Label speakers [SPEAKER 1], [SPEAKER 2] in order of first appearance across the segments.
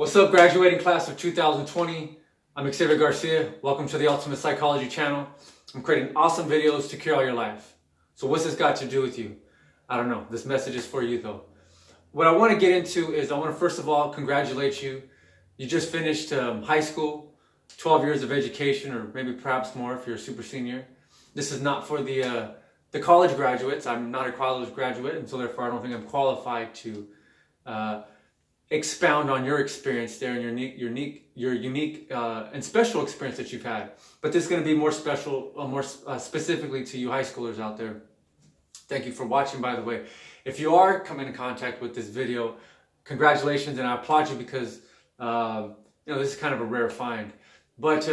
[SPEAKER 1] What's up, graduating class of 2020? I'm Xavier Garcia. Welcome to the Ultimate Psychology channel. I'm creating awesome videos to cure all your life. So what's this got to do with you? I don't know. This message is for you though. What I want to get into is I want to first of all congratulate you. You just finished high school, 12 years of education, or maybe perhaps more if you're a super senior. This is not for the college graduates. I'm not a college graduate, and so therefore I don't think I'm qualified to expound on your experience there and your unique and special experience that you've had. But this is going to be more special, more specifically to you high schoolers out there. Thank you for watching, by the way. If you are coming in contact with this video, congratulations, and I applaud you because this is kind of a rare find. But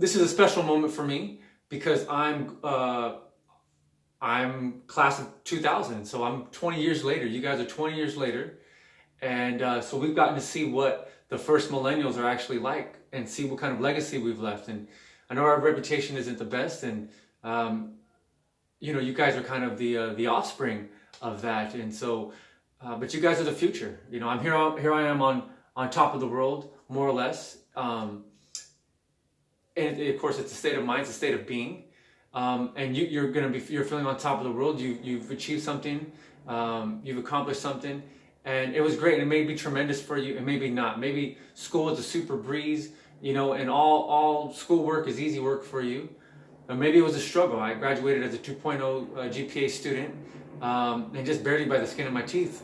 [SPEAKER 1] this is a special moment for me because I'm class of 2000, so I'm 20 years later. You guys are 20 years later. And so we've gotten to see what the first millennials are actually like and see what kind of legacy we've left. And I know our reputation isn't the best, and you guys are kind of the offspring of that. And so, but you guys are the future. I'm here I am on top of the world, more or less. And of course, it's a state of mind, it's a state of being. And you're feeling on top of the world. You've achieved something. You've accomplished something. And it was great, and it may be tremendous for you, and maybe not. Maybe school is a super breeze, and all schoolwork is easy work for you. Or maybe it was a struggle. I graduated as a 2.0 GPA student, and just barely by the skin of my teeth.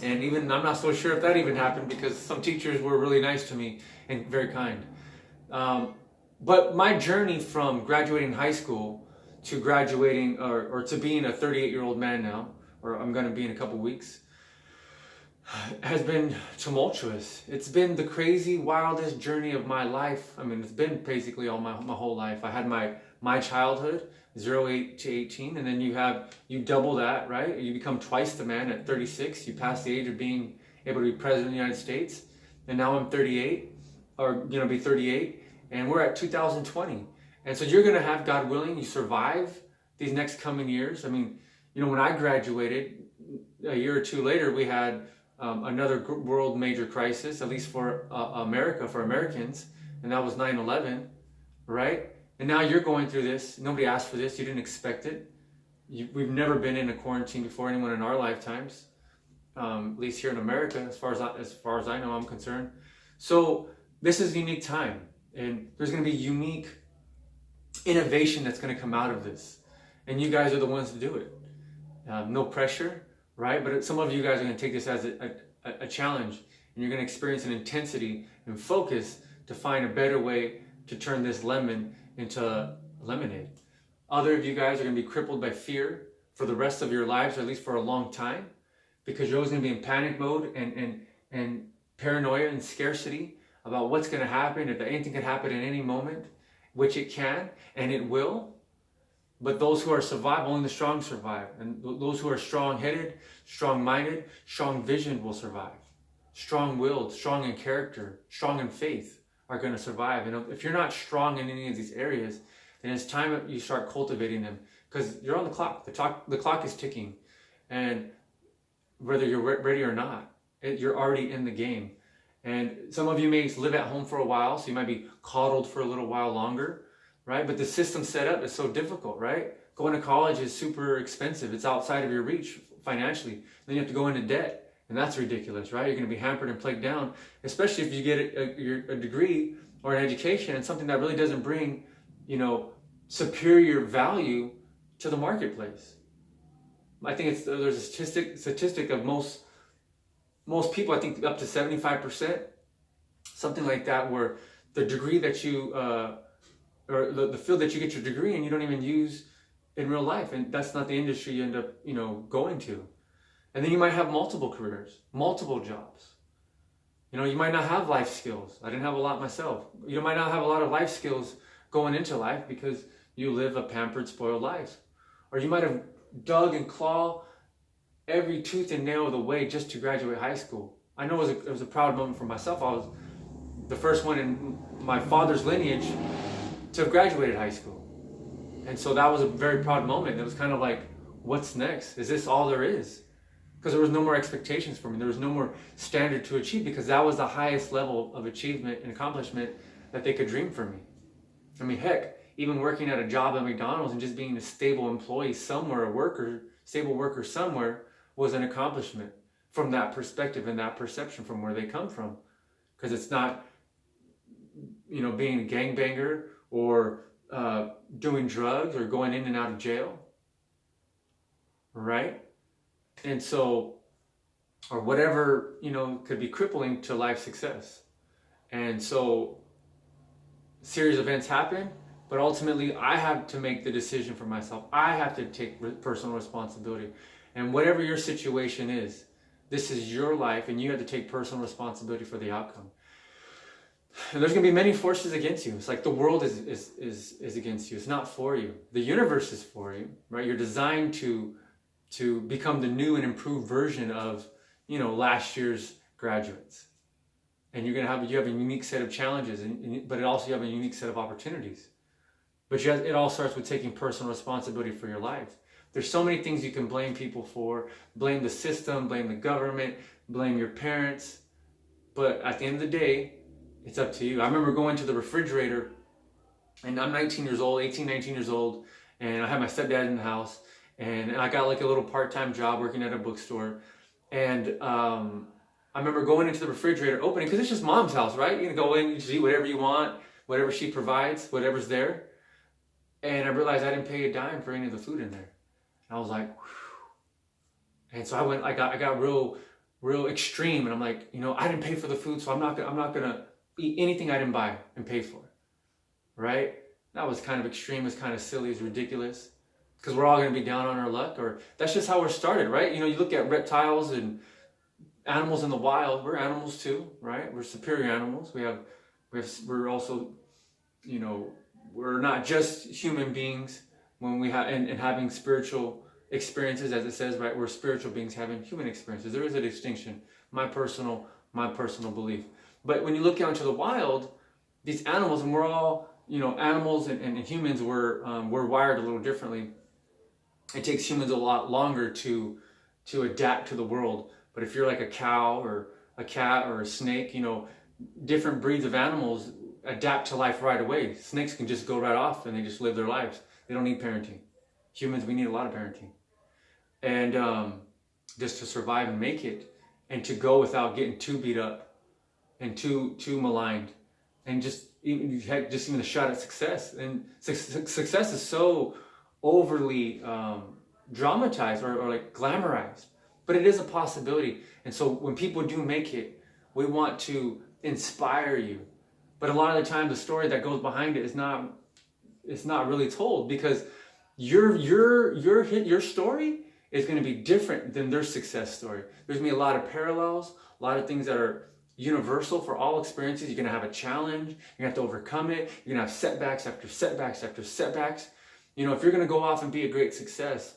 [SPEAKER 1] And even, I'm not so sure if that even happened because some teachers were really nice to me and very kind. But my journey from graduating high school to graduating, or to being a 38-year-old man now, or I'm going to be in a couple weeks, has been tumultuous. It's been the crazy, wildest journey of my life. I mean, it's been basically all my whole life. I had my childhood, 8 to 18, and then you double that, right? You become twice the man at 36. You pass the age of being able to be president of the United States. And now I'm 38, or going to be 38, and we're at 2020. And so you're going to have, God willing, you survive these next coming years. I mean, when I graduated, a year or two later, we had another world major crisis, at least for America, for Americans, and that was 9/11, right? And now you're going through this. Nobody asked for this. You didn't expect it. We've never been in a quarantine before, anyone in our lifetimes, at least here in America, as far as I know, I'm concerned. So this is a unique time, and there's going to be unique innovation that's going to come out of this, and you guys are the ones to do it. No pressure. Right? But some of you guys are going to take this as a challenge, and you're going to experience an intensity and focus to find a better way to turn this lemon into lemonade. Other of you guys are going to be crippled by fear for the rest of your lives, or at least for a long time, because you're always going to be in panic mode and paranoia and scarcity about what's going to happen, if anything could happen at any moment, which it can, and it will. But those who are survive, only the strong survive. And those who are strong-headed, strong-minded, strong-visioned will survive. Strong-willed, strong in character, strong in faith are going to survive. And if you're not strong in any of these areas, then it's time that you start cultivating them. Because you're on the clock. The clock is ticking. And whether you're ready or not, you're already in the game. And some of you may live at home for a while, so you might be coddled for a little while longer. Right? But the system set up is so difficult, right? Going to college is super expensive. It's outside of your reach financially. Then you have to go into debt, and that's ridiculous, right? You're going to be hampered and plagued down, especially if you get a degree or an education and something that really doesn't bring, superior value to the marketplace. I think there's a statistic of most people, I think up to 75%, something like that, where the degree that you or the field that you get your degree in, you don't even use in real life. And that's not the industry you end up, going to. And then you might have multiple careers, multiple jobs. You might not have life skills. I didn't have a lot myself. You might not have a lot of life skills going into life because you live a pampered, spoiled life. Or you might have dug and clawed every tooth and nail of the way just to graduate high school. I know it was a proud moment for myself. I was the first one in my father's lineage to have graduated high school. And so that was a very proud moment. It was kind of like, what's next? Is this all there is? because there was no more expectations for me. There was no more standard to achieve, because that was the highest level of achievement and accomplishment that they could dream for me. I mean, heck, even working at a job at McDonald's and just being a stable employee somewhere, stable worker somewhere, was an accomplishment from that perspective and that perception from where they come from. Because it's not, being a gangbanger or doing drugs or going in and out of jail, right? And so, or whatever, could be crippling to life success. And so, series of events happen, but ultimately I have to make the decision for myself. I have to take personal responsibility. And whatever your situation is, this is your life, and you have to take personal responsibility for the outcome. And there's going to be many forces against you. It's like the world is against you. It's not for you. The universe is for you, right? You're designed to become the new and improved version of, last year's graduates. And you have a unique set of challenges, but you have a unique set of opportunities. But it all starts with taking personal responsibility for your life. There's so many things you can blame people for. Blame the system, blame the government, blame your parents. But at the end of the day, it's up to you. I remember going to the refrigerator, and I'm 19 years old, 18, 19 years old, and I had my stepdad in the house, and I got like a little part-time job working at a bookstore. And I remember going into the refrigerator, opening, because it's just mom's house, right? You can go in, you just eat whatever you want, whatever she provides, whatever's there. And I realized I didn't pay a dime for any of the food in there. And I was like, whew. And so I got real extreme, and I'm like, I didn't pay for the food, so I'm not gonna eat anything I didn't buy and pay for, right? That was kind of extreme, it's kind of silly, it's ridiculous, because we're all gonna be down on our luck, or that's just how we're started, right? You look at reptiles and animals in the wild. We're animals too, right? We're superior animals. We're also, we're not just human beings when we have and having spiritual experiences, as it says, right? We're spiritual beings having human experiences. There is a distinction. My personal belief. But when you look out into the wild, these animals, and we're all, animals and humans, we're wired a little differently. It takes humans a lot longer to adapt to the world. But if you're like a cow or a cat or a snake, different breeds of animals adapt to life right away. Snakes can just go right off and they just live their lives. They don't need parenting. Humans, we need a lot of parenting. And just to survive and make it, and to go without getting too beat up and too maligned, and just even a shot at success. And success is so overly dramatized or like glamorized. But it is a possibility. And so when people do make it, we want to inspire you. But a lot of the time, the story that goes behind it is not really told, because your story is going to be different than their success story. There's going to be a lot of parallels, a lot of things that are universal for all experiences. You're going to have a challenge. You're going to have to overcome it. You're going to have setbacks after setbacks after setbacks. If you're going to go off and be a great success,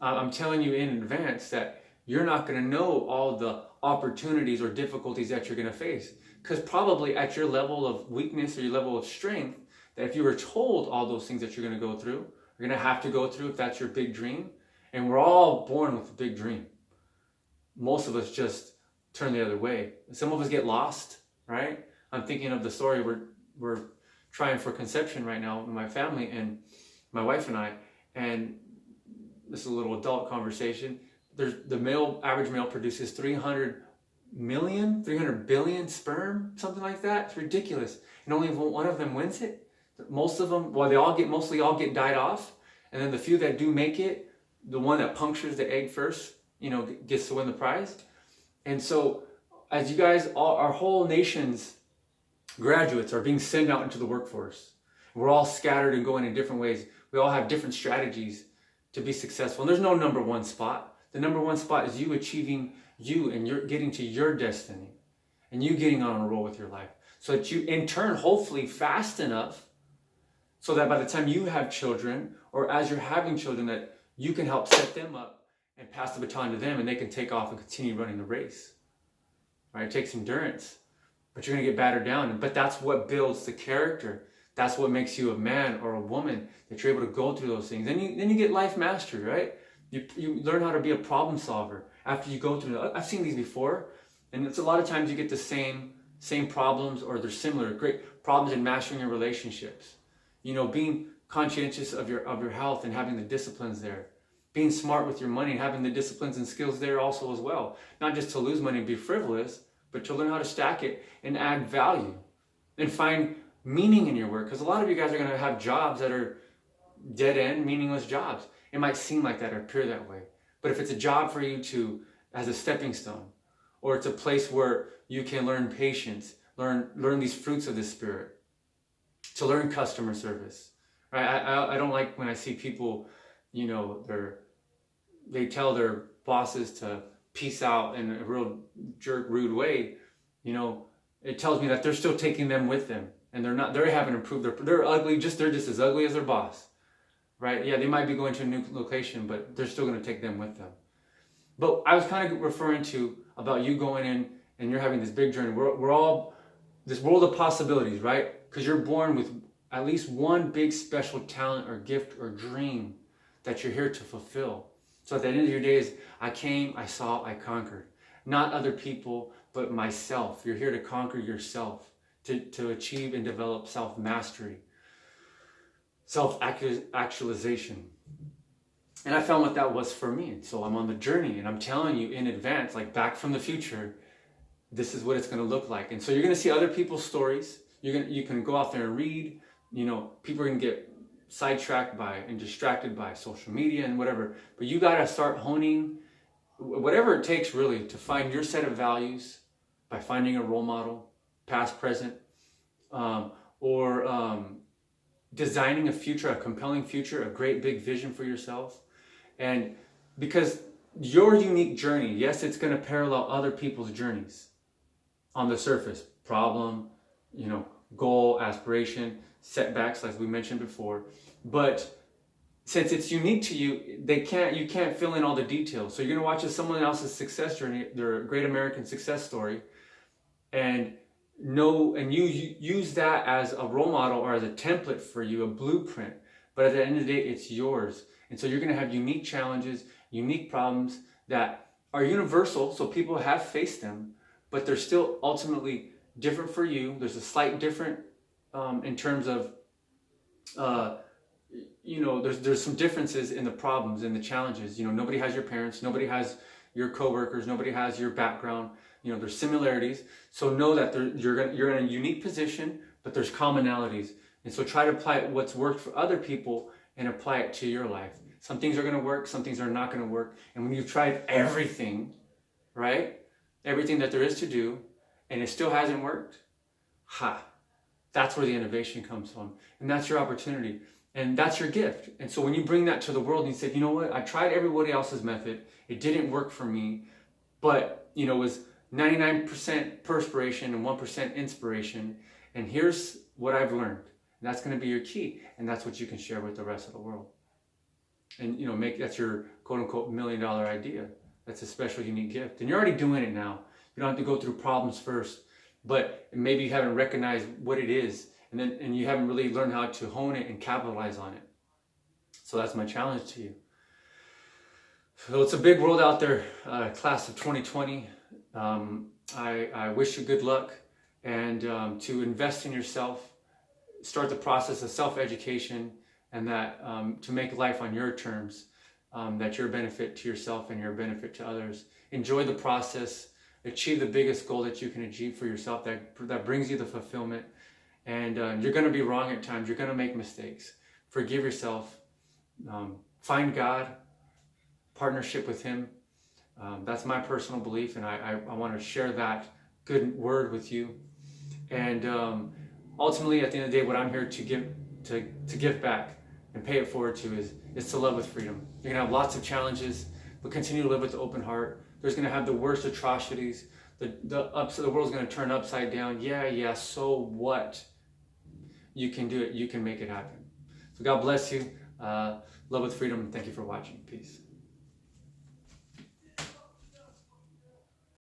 [SPEAKER 1] I'm telling you in advance that you're not going to know all the opportunities or difficulties that you're going to face. Because probably at your level of weakness or your level of strength, that if you were told all those things that you're going to go through, you're going to have to go through if that's your big dream. And we're all born with a big dream. Most of us just turn the other way. Some of us get lost, right? I'm thinking of the story we're trying for conception right now in my family, and my wife and I, and this is a little adult conversation. The average male produces 300 billion sperm, something like that. It's ridiculous. And only one of them wins it. Most of them, mostly all get died off. And then the few that do make it, the one that punctures the egg first, gets to win the prize. And so as you guys, our whole nation's graduates are being sent out into the workforce. We're all scattered and going in different ways. We all have different strategies to be successful. And there's no number one spot. The number one spot is you achieving you, and you're getting to your destiny, and you getting on a roll with your life, so that you in turn, hopefully fast enough, so that by the time you have children, or as you're having children, that you can help set them up and pass the baton to them, and they can take off and continue running the race. Right? It takes endurance, but you're going to get battered down. But that's what builds the character. That's what makes you a man or a woman, that you're able to go through those things. Then you get life mastery, right? You learn how to be a problem solver after you go through it. I've seen these before, and it's a lot of times you get the same problems, or they're similar. Great problems in mastering your relationships. Being conscientious of your health and having the disciplines there. Being smart with your money and having the disciplines and skills there also as well. Not just to lose money and be frivolous, but to learn how to stack it and add value and find meaning in your work. Because a lot of you guys are going to have jobs that are dead end, meaningless jobs. It might seem like that or appear that way. But if it's a job for you as a stepping stone, or it's a place where you can learn patience, learn these fruits of the Spirit, to learn customer service. Right? I don't like when I see people, they tell their bosses to peace out in a real jerk, rude way. It tells me that they're still taking them with them, and they haven't improved. They're ugly. They're just as ugly as their boss, right? Yeah, they might be going to a new location, but they're still going to take them with them. But I was kind of referring to about you going in and you're having this big journey. We're all this world of possibilities, right? Because you're born with at least one big special talent or gift or dream that you're here to fulfill. So at the end of your days, I came, I saw, I conquered. Not other people, but myself. You're here to conquer yourself, to achieve and develop self-mastery, self-actualization. And I found what that was for me. So I'm on the journey, and I'm telling you in advance, like back from the future, this is what it's going to look like. And so you're going to see other people's stories. You can go out there and read. People are going to get sidetracked by and distracted by social media and whatever. But you got to start honing whatever it takes really to find your set of values by finding a role model, past, present, or designing a future, a compelling future, a great big vision for yourself. And because your unique journey, yes, it's going to parallel other people's journeys on the surface, problem, goal, aspiration, setbacks, like we mentioned before. But since it's unique to you, you can't fill in all the details. So you're going to watch someone else's success journey, their great American success story, and you use that as a role model or as a template for you, a blueprint. But at the end of the day, it's yours. And so you're going to have unique challenges, unique problems that are universal. So people have faced them, but they're still ultimately different for you. There's a slight different in terms of, there's some differences in the problems and the challenges. Nobody has your parents, nobody has your coworkers, nobody has your background. There's similarities. So know that you're in a unique position, but there's commonalities. And so try to apply what's worked for other people and apply it to your life. Some things are going to work, some things are not going to work. And when you've tried everything, right? Everything that there is to do, and it still hasn't worked, that's where the innovation comes from. And that's your opportunity. And that's your gift. And so when you bring that to the world and you say, you know what? I tried everybody else's method. It didn't work for me. But, it was 99% perspiration and 1% inspiration. And here's what I've learned. And that's going to be your key. And that's what you can share with the rest of the world. And, that's your quote unquote $1 million idea. That's a special, unique gift. And you're already doing it now. You don't have to go through problems first. But maybe you haven't recognized what it is. And you haven't really learned how to hone it and capitalize on it. So that's my challenge to you. So it's a big world out there, class of 2020. I wish you good luck, and to invest in yourself, start the process of self-education, and that to make life on your terms, that you're a benefit to yourself and you're a benefit to others. Enjoy the process, achieve the biggest goal that you can achieve for yourself that brings you the fulfillment. And you're going to be wrong at times. You're going to make mistakes. Forgive yourself. Find God. Partnership with Him. That's my personal belief, and I want to share that good word with you. And ultimately, at the end of the day, what I'm here to give back and pay it forward to is to love with freedom. You're going to have lots of challenges, but continue to live with an open heart. There's going to have the worst atrocities. The world's going to turn upside down. Yeah, so what? You can do it. You can make it happen. So God bless you. Love with freedom. Thank you for watching. Peace.